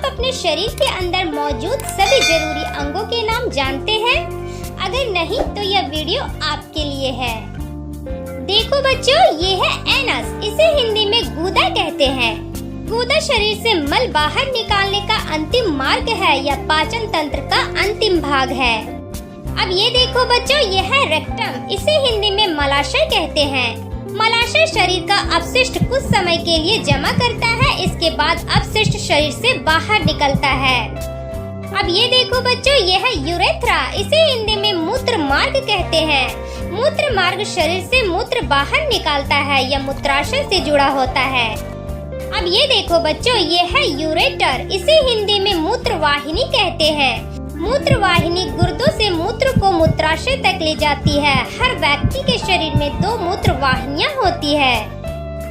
आप अपने शरीर के अंदर मौजूद सभी जरूरी अंगों के नाम जानते हैं? अगर नहीं तो यह वीडियो आपके लिए है। देखो बच्चों, ये है एनस। इसे हिंदी में गूदा कहते हैं। गूदा शरीर से मल बाहर निकालने का अंतिम मार्ग है या पाचन तंत्र का अंतिम भाग है। अब ये देखो बच्चों, ये है रेक्टम। इसे हिंदी में मलाशय कहते हैं। मलाशय शरीर का अपशिष्ट कुछ समय के लिए जमा करता है, इसके बाद अपशिष्ट शरीर से बाहर निकलता है। अब ये देखो बच्चों, ये है यूरेथ्रा। इसे हिंदी में मूत्र मार्ग कहते हैं। मूत्र मार्ग शरीर से मूत्र बाहर निकालता है या मूत्राशय से जुड़ा होता है। अब ये देखो बच्चों, ये है यूरेटर। इसे हिंदी में मूत्र वाहिनी कहते हैं। मूत्र वाहिनी गुर्दों से मूत्र को मूत्राशय तक ले जाती है। हर व्यक्ति के शरीर में 2 मूत्र वाहिनियाँ होती है।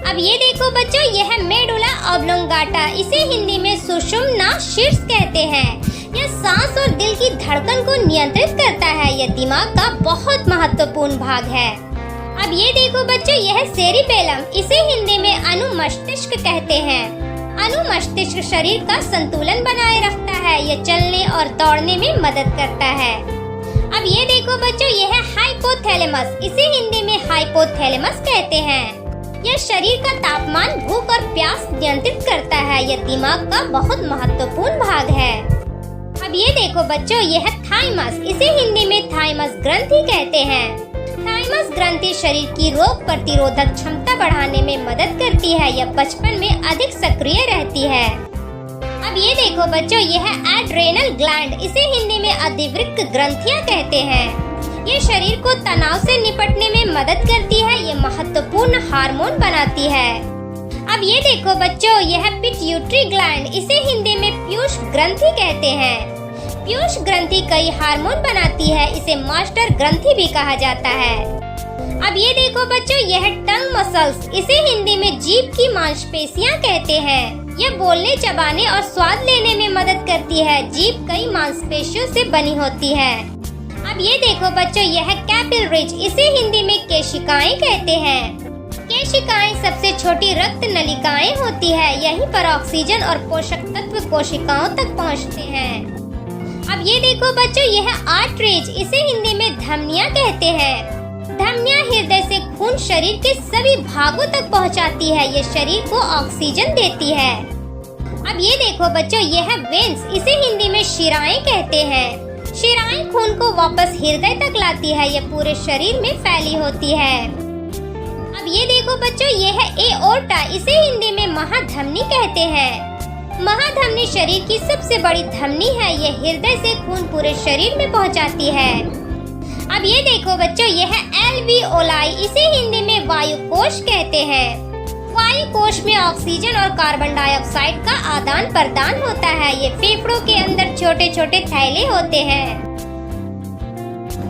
अब ये देखो बच्चों, यह है मेडुला ऑब्लोंगाटा। इसे हिंदी में सुषुम्ना शीर्ष कहते हैं। यह सांस और दिल की धड़कन को नियंत्रित करता है। यह दिमाग का बहुत महत्वपूर्ण भाग है। अब ये देखो बच्चों, यह है सेरिबेलम। इसे हिंदी में अनुमस्तिष्क कहते हैं। अनुमस्तिष्क शरीर का संतुलन बनाए रखता है। यह चलने और दौड़ने में मदद करता है। अब ये देखो बच्चों, यह है हाइपोथैलेमस। इसे हिंदी में हाइपोथैलेमस कहते हैं। यह शरीर का तापमान, भूख और प्यास नियंत्रित करता है। यह दिमाग का बहुत महत्वपूर्ण भाग है। अब ये देखो बच्चों, यह है थाइमस। इसे हिंदी में थाइमस ग्रंथि कहते हैं। थाइमस ग्रंथि शरीर की रोग प्रतिरोधक क्षमता बढ़ाने में मदद करती है। यह बचपन में अधिक सक्रिय रहती है। अब ये देखो बच्चों, यह है एड्रेनल ग्लैंड। इसे हिंदी में अधिवृक्क ग्रंथियां कहते हैं। ये शरीर को तनाव से निपटने में मदद करती है। ये महत्वपूर्ण हार्मोन बनाती है। अब ये देखो बच्चों, यह है पिट्यूटरी ग्लैंड। इसे हिंदी में पीयूष ग्रंथि कहते हैं। पीयूष ग्रंथि कई हार्मोन बनाती है। इसे मास्टर ग्रंथि भी कहा जाता है। अब ये देखो बच्चों, यह है टंग मसल्स। इसे हिंदी में जीभ की मांसपेशियां कहते हैं। यह बोलने, चबाने और स्वाद लेने में मदद करती है। जीभ कई मांसपेशियों से बनी होती है। अब ये देखो बच्चों, यह है कैपिलरीज। इसे हिंदी में केशिकाएं कहते हैं। केशिकाएं सबसे छोटी रक्त नलिकाएं होती है। यहीं पर ऑक्सीजन और पोषक तत्व कोशिकाओं तक पहुंचते हैं। अब ये देखो बच्चों, यह है आर्टरीज। इसे हिंदी में धमनियां कहते हैं। धमनियां हृदय से खून शरीर के सभी भागों तक पहुंचाती है। ये शरीर को ऑक्सीजन देती है। अब ये देखो बच्चों, यह है वेन्स। इसे हिंदी में शिराएं कहते हैं। शिराएं खून को वापस हृदय तक लाती है। यह पूरे शरीर में फैली होती है। अब ये देखो बच्चों, यह है एओर्टा। इसे हिंदी में महाधमनी कहते हैं। महाधमनी शरीर की सबसे बड़ी धमनी है। यह हृदय से खून पूरे शरीर में पहुंचाती है। अब ये देखो बच्चों, यह है एल्वियोलाई। इसे हिंदी में वायु कोश कहते हैं। वायु कोश में ऑक्सीजन और कार्बन डाइऑक्साइड का आदान प्रदान होता है। ये फेफड़ों के अंदर छोटे छोटे थैले होते हैं।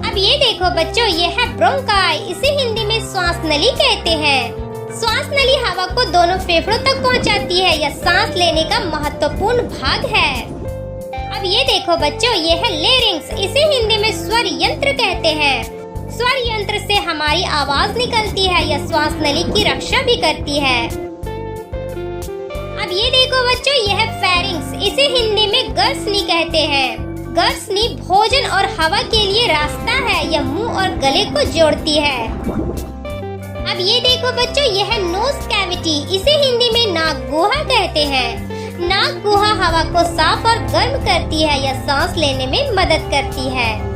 अब ये देखो बच्चों, यह है ब्रोंकाई। इसे हिंदी में श्वास नली कहते हैं। श्वास नली हवा को दोनों फेफड़ों तक पहुंचाती है। यह सांस लेने का महत्वपूर्ण भाग है। अब ये देखो बच्चों, ये है लेरिंक्स। इसे हिंदी में स्वर यंत्र कहते हैं। स्वर यंत्र से हमारी आवाज निकलती है। यह श्वास नली की रक्षा भी करती है। अब ये देखो बच्चों, यह है फेरिंक्स। इसे हिंदी में गर्सनी कहते हैं। गर्सनी भोजन और हवा के लिए रास्ता है। यह मुंह और गले को जोड़ती है। अब ये देखो बच्चों, यह है नोज कैविटी। इसे हिंदी में नाक गुहा कहते हैं। नाक गुहा हवा को साफ और गर्म करती है। यह सांस लेने में मदद करती है।